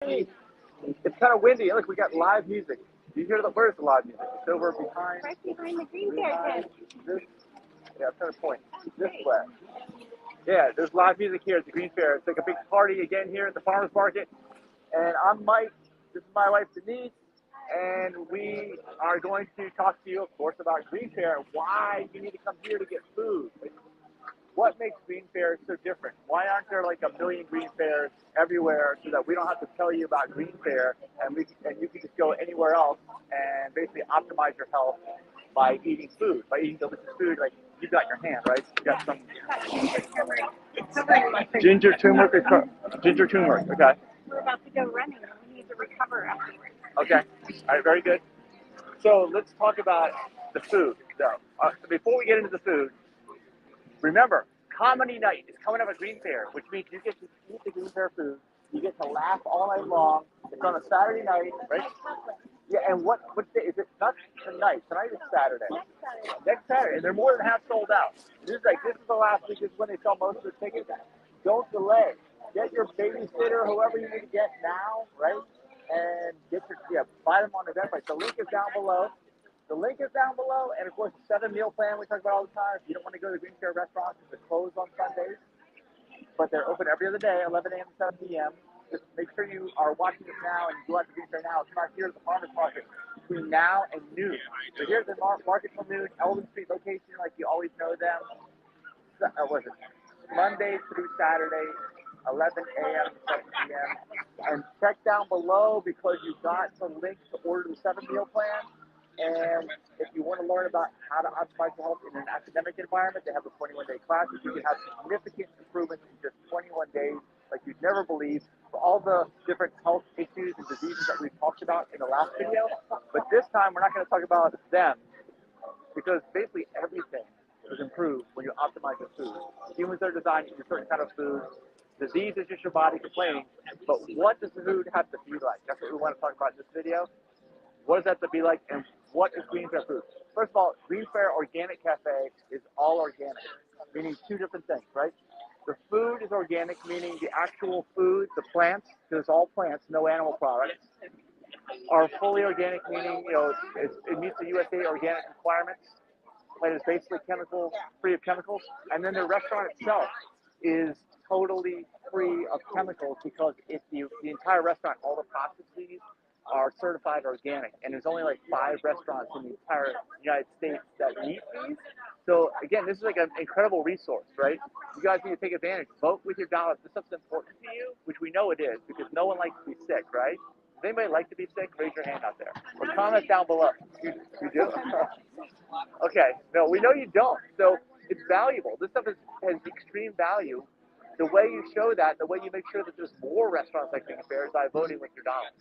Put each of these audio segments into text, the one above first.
It's kind of windy. Look, we got live music. Do you hear the? Where's the live music? It's over behind. Right behind the GreenFare tent. Yeah, I'm trying to point. This way. Yeah, there's live music here at the GreenFare. It's like a big party again here at the farmers market. And I'm Mike. This is my wife Denise, and we are going to talk to you, of course, about GreenFare and why you need to come here to get food. What makes GreenFare so different? Why aren't there like a million GreenFares everywhere so that we don't have to tell you about GreenFare and you can just go anywhere else and basically optimize your health by eating food, by eating delicious food like you've got in your hand, right? You got some ginger turmeric. Ginger turmeric. Okay. We're about to go running and we need to recover afterwards. Okay. All right. Very good. So let's talk about the food, though. Before we get into the food, remember, comedy night is coming up at GreenFare, which means you get to eat the GreenFare food. You get to laugh all night long. It's on a Saturday night, right? Yeah, and what day is it? Not tonight. Tonight is Saturday. Next Saturday. And they're more than half sold out. This is the last week. This is when they sell most of the tickets. Don't delay. Get your babysitter, whoever you need to get now, right? And buy them on Eventbrite. The link is down below. The link is down below, and of course, the 7-meal plan we talk about all the time. If you don't want to go to the GreenFare restaurants, they're closed on Sundays, but they're open every other day, 11 a.m. to 7 p.m. Just make sure you are watching it now and you go out to GreenFare now. It's not here at the farmers market between now and noon. So here's the market till noon, Eldon Street location, like you always know them. Monday through Saturday, 11 a.m. to 7 p.m. And check down below because you've got the link to order the 7-meal plan. And if you want to learn about how to optimize your health in an academic environment, they have a 21-day class. You can have significant improvements in just 21 days, like you'd never believe, for all the different health issues and diseases that we've talked about in the last video. But this time, we're not going to talk about them, because basically everything is improved when you optimize your food. Humans are designed to eat a certain kind of food. Disease is just your body complaining. But what does the food have to be like? That's what we want to talk about in this video. What does that have to be like, and what is GreenFare food? First of all, GreenFare Organic Cafe is all organic, meaning two different things, right? The food is organic, meaning the actual food, the plants, because it's all plants, no animal products, are fully organic, meaning it meets the USA organic requirements, and it's basically free of chemicals. And then the restaurant itself is totally free of chemicals because the entire restaurant, all the processes are certified organic, and there's only like 5 restaurants in the entire United States that meet these. So again, this is like an incredible resource, right? You guys need to take advantage. Vote with your dollars. This stuff's important to you, which we know it is, because no one likes to be sick, right? Does anybody like to be sick? Raise your hand out there, or comment down below. You do? Okay. No, we know you don't. So it's valuable. This stuff has extreme value. The way you show that, the way you make sure that there's more restaurants like GreenFare is by voting with your dollars.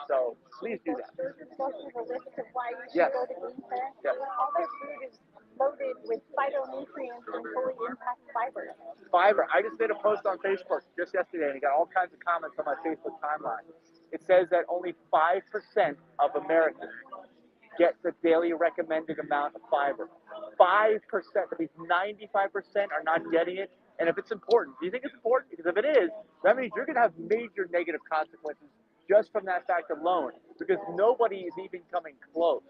So please do that. Go through the list of why you should Yes. go to GreenFare. Yes. All their food is loaded with phytonutrients and fully intact fiber. Fiber. I just made a post on Facebook just yesterday, and I got all kinds of comments on my Facebook timeline. It says that only 5% of Americans get the daily recommended amount of fiber. 5%. That means 95% are not getting it. And if it's important, do you think it's important? Because if it is, that means you're going to have major negative consequences just from that fact alone, because nobody is even coming close.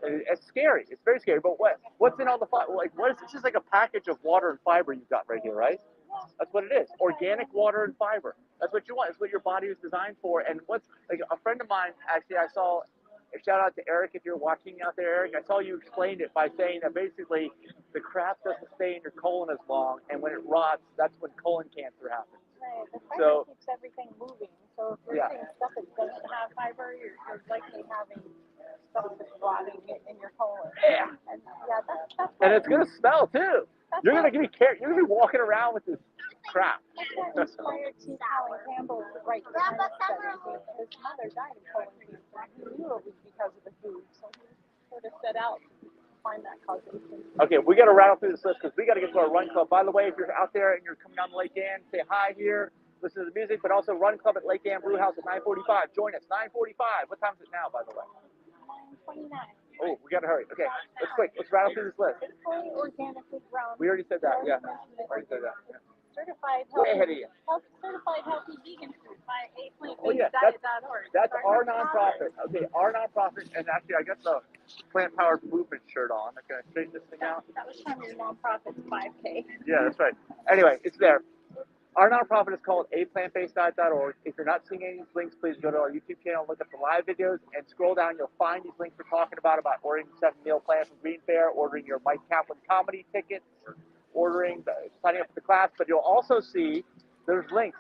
It's scary. It's very scary. But what's in all the fiber? Like, it's just like a package of water and fiber you've got right here, right? That's what it is. Organic water and fiber. That's what you want. It's what your body is designed for. And what's like a friend of mine, actually, I saw. Shout out to Eric if you're watching out there, Eric. I saw you explained it by saying that basically the crap doesn't stay in your colon as long, and when it rots, that's when colon cancer happens. Right. The fiber keeps everything moving. So if you're eating stuff that doesn't have fiber, you're likely having stuff that's rotting in your colon. Yeah. And that's and it's gonna smell too. You're gonna be walking around with this crap. That inspired T. Colin Campbell to write the kind of study. His mother died of colon cancer. He knew it was because of the food, so he sort of set out to find that causation. Okay, we got to rattle through this list because we got to get to our run club. By the way, if you're out there and you're coming down to Lake Ann, say hi here, listen to the music, but also run club at Lake Ann Brew House at 9:45. Join us, 9:45. What time is it now, by the way? 9:29. Oh, we got to hurry. Okay, let's rattle through this list. It's fully organically grown. We already said that, yeah. Already said that. Yeah. certified Way ahead of healthy, you. certified healthy vegan food by Oh yeah, that's aPlantBasedDiet.org. our nonprofit. Okay, our nonprofit, and actually I got the Plant Powered Movement shirt on. I'm gonna straighten this thing out. That was from your nonprofit's 5K. Yeah, that's right. Anyway, it's there. Our nonprofit is called aPlantBasedDiet.org. If you're not seeing any of these links, please go to our YouTube channel, look up the live videos, and scroll down. You'll find these links we're talking about ordering the 7-meal plan from GreenFare, ordering your Mike Kaplan comedy tickets, signing up for the class. But you'll also see there's links.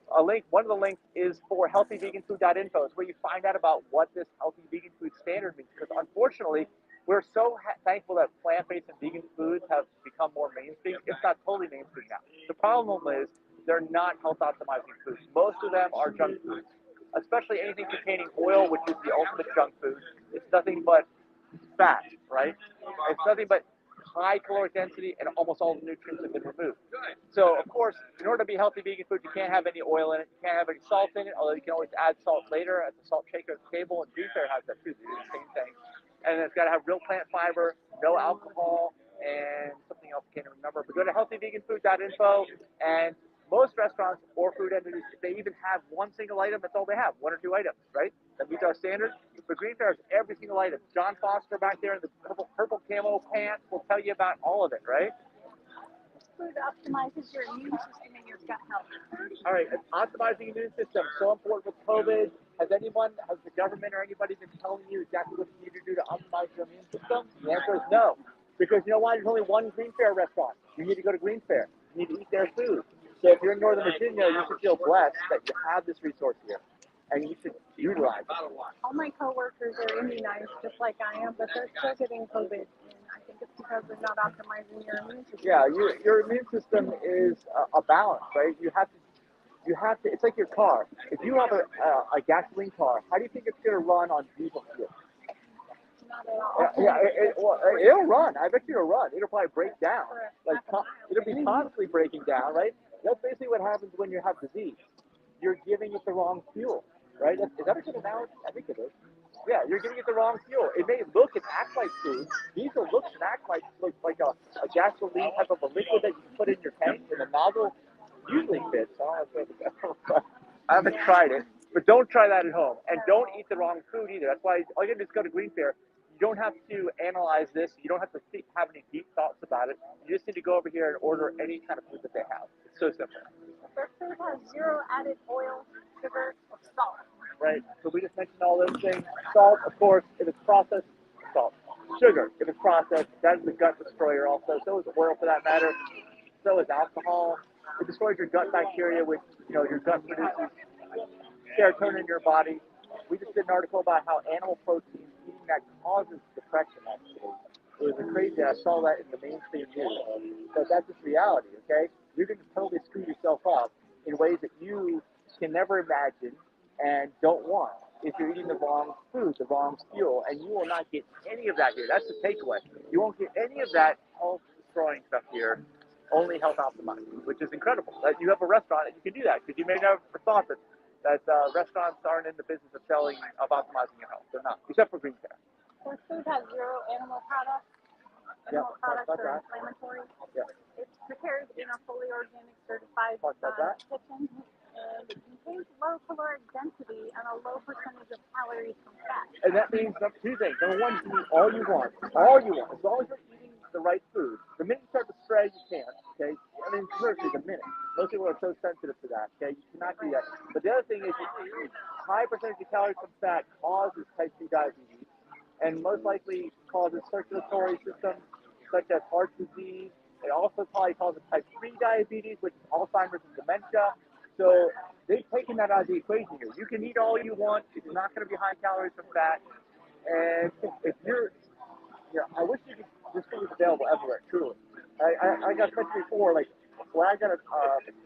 One of the links is for healthyveganfood.info. It's where you find out about what this healthy vegan food standard means. Because unfortunately, we're so thankful that plant-based and vegan foods have become more mainstream. It's not totally mainstream now. The problem is they're not health optimizing foods. Most of them are junk foods, especially anything containing oil, which is the ultimate junk food. It's nothing but fat, right? It's nothing but high caloric density, and almost all the nutrients have been removed. So, of course, in order to be healthy vegan food, you can't have any oil in it, you can't have any salt in it, although you can always add salt later at the salt shaker at the table, and GreenFare has that too. They do the same thing. And it's got to have real plant fiber, no alcohol, and something else I can't remember. But go to healthyveganfood.info, and most restaurants or food entities, if they even have one single item, that's all they have, 1 or 2 items, right? That meets our standards. But GreenFare has every single item. John Foster back there in the purple camo pants will tell you about all of it, right? Food optimizes your immune system and your gut health. All right, optimizing immune system, so important with COVID. Has the government or anybody been telling you exactly what you need to do to optimize your immune system? The answer is no. Because you know why? There's only one GreenFare restaurant. You need to go to GreenFare. You need to eat their food. So if you're in Northern Virginia, you should feel blessed that you have this resource here, and you should utilize it. All my coworkers are immunized just like I am, but they're still getting COVID. And I think it's because they're not optimizing your immune system. Yeah, your immune system is a balance, right? You have to. It's like your car. If you have a gasoline car, how do you think it's going to run on diesel fuel? Not at all. It'll run. I bet you it'll run. It'll probably break down. It'll be constantly breaking down, right? That's basically what happens when you have disease. You're giving it the wrong fuel, right? Is that a good analogy? I think it is. Yeah, you're giving it the wrong fuel. It may look and act like food. Diesel looks and acts like a gasoline type of a liquid that you can put in your tank, and the nozzle usually fits. I haven't tried it, but don't try that at home. And don't eat the wrong food either. That's why all you have to do is go to GreenFare. You don't have to analyze this. You don't have to have any deep thoughts about it. You just need to go over here and order any kind of food that they have. It's so simple. Their food has 0 added oil, sugar, or salt. Right? So we just mentioned all those things. Salt, of course, if it's processed, salt. Sugar, if it's processed, that is the gut destroyer also. So is oil for that matter. So is alcohol. It destroys your gut bacteria, which, your gut produces serotonin in your body. We just did an article about how animal protein eating that causes depression, actually. It was crazy. I saw that in the mainstream news. But that's just reality, okay? You're going to totally screw yourself up in ways that you can never imagine and don't want if you're eating the wrong food, the wrong fuel, and you will not get any of that here. That's the takeaway. You won't get any of that health-destroying stuff here, only health optimizing, which is incredible. That you have a restaurant and you can do that, because you may never thought that restaurants aren't in the business of optimizing your health. They're not, except for GreenFare. Their food has 0 animal products. Animal products are inflammatory. Yeah. It's prepared in a fully organic certified kitchen, and it contains low caloric density and a low percentage of calories from fat. And that means 2 things. Number one, you can eat all you want. All you want. As long as you're eating the right food. The minute you start to stray, you can't. Okay? I mean, literally the minute. Most people are so sensitive to that. Okay? You cannot do that. But the other thing is, high percentage of calories from fat causes type 2 diabetes, and most likely causes circulatory systems such as heart disease. It also probably causes type 3 diabetes, which is Alzheimer's and dementia. So they've taken that out of the equation here. You can eat all you want. It's not going to be high calories from fat. And if I wish this food was available everywhere, truly. I got mentioned before, like, when I got an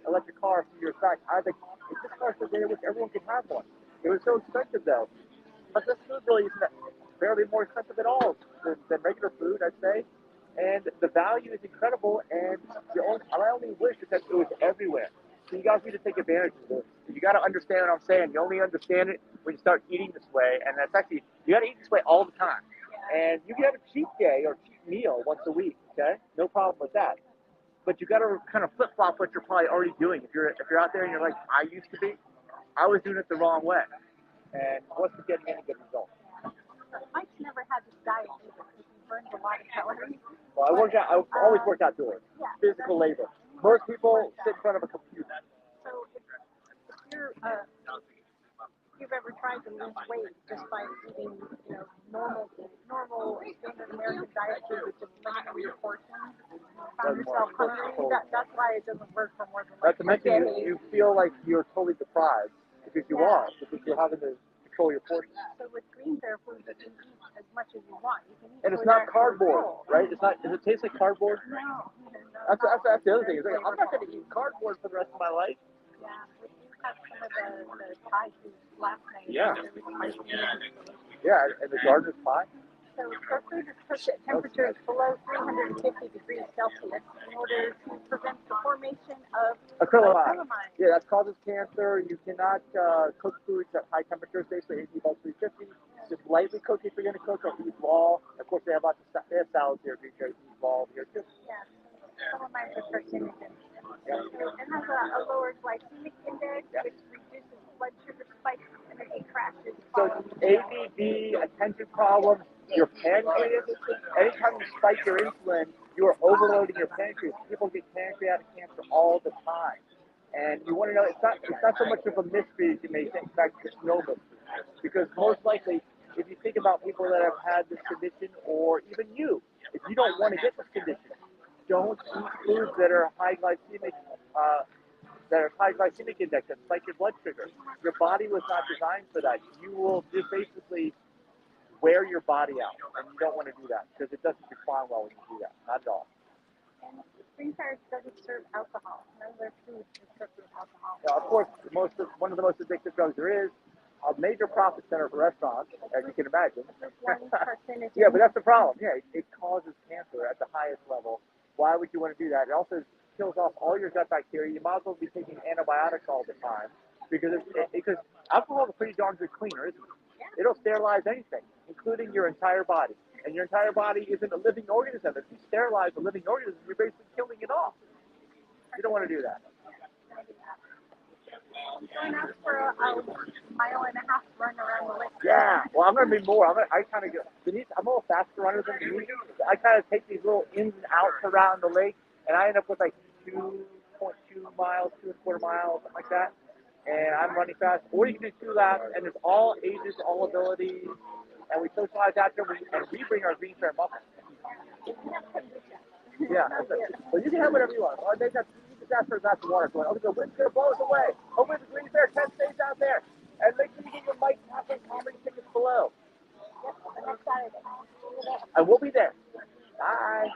electric car a few years back, I was like, it's just cars today, I wish everyone could have one. It was so expensive, though. But this food really isn't barely more expensive at all than regular food, I'd say. And the value is incredible, and I only wish that it was everywhere. So you guys need to take advantage of this. You got to understand what I'm saying. You only understand it when you start eating this way, and that's actually, you got to eat this way all the time. And you can have a cheat day or cheat meal once a week, okay? No problem with that. but you got to kind of flip flop what you're probably already doing. If you're out there and you're like I used to be, I was doing it the wrong way, and wasn't getting any good results. Mike's never had this diet either because he burns a lot of calories. Well, I always worked outdoors, physical labor. Most people sit in front of a computer. So if you're you've ever tried to lose weight just by eating, normal standard American diet food with just limiting your portions, found yourself hungry. That's why it doesn't work for more than like Not to mention you feel like you're totally deprived because you are, because you're having to control your portions. So with GreenFare food, you can eat as much as you want. You can eat and it's not cardboard, right? It's not. Does it taste like cardboard? No. That's the other thing. It's like, I'm not going to eat cardboard for the rest of my life. Yeah, we had some of the Thai food last night. Yeah. Yeah, and the garden is fine. So our food is cooked at temperatures below 350 degrees Celsius in order to prevent the formation of acrylamide. Yeah, that causes cancer. You cannot cook foods at high temperatures, basically 80 above 350. Just lightly cook if you're going to cook, or eat raw. Of course, they have lots of salads here. You can eat raw here too. Yeah, acrylamide is carcinogen. Yeah. It has a lower glycemic index, which reduces blood sugar spikes, energy crashes. So ADD, attention problems, your pancreas. Anytime you spike your insulin, you are overloading your pancreas. People get pancreatic cancer all the time, and you want to know it's not so much of a mystery as you may think. In fact, it's no mystery, because most likely, if you think about people that have had this condition, or even you, if you don't want to get this condition, don't eat foods that are high glycemic index that spike your blood sugar. Your body was not designed for that. You will just basically wear your body out, and you don't want to do that because it doesn't respond well when you do that. Not at all. And GreenFare doesn't serve alcohol. None of their foods is cooked with alcohol. Now, of course, one of the most addictive drugs there is. A major profit center for restaurants, as you can imagine. Yeah, but that's the problem. Yeah, it causes cancer at the highest level. Why would you want to do that? It also kills off all your gut bacteria. You might as well be taking antibiotics all the time because alcohol is a pretty darn good cleaner, isn't it? It'll sterilize anything, including your entire body. And your entire body isn't a living organism. If you sterilize a living organism, you're basically killing it off. You don't want to do that. Join us for a mile-and-a-half run around the lake. Yeah, well, I'm going to be more. I kind of go. Denise, I'm a little faster runner than Denise. I kind of take these little ins and outs around the lake, and I end up with like 2.2 miles, 2.25 miles, something like that. And I'm running fast. Or you can do 2 laps, and there's all ages, all abilities, and we socialize out there, and we bring our GreenFare muscle. Yeah, well, you can have whatever you want. Well, they got ask for a glass of water. Going, okay, the wind's going to blow us away. Hopefully the GreenFare tent stays out there. And make sure you get your Mike Happen comedy tickets below. Yep, next Saturday. And we'll be there. Bye.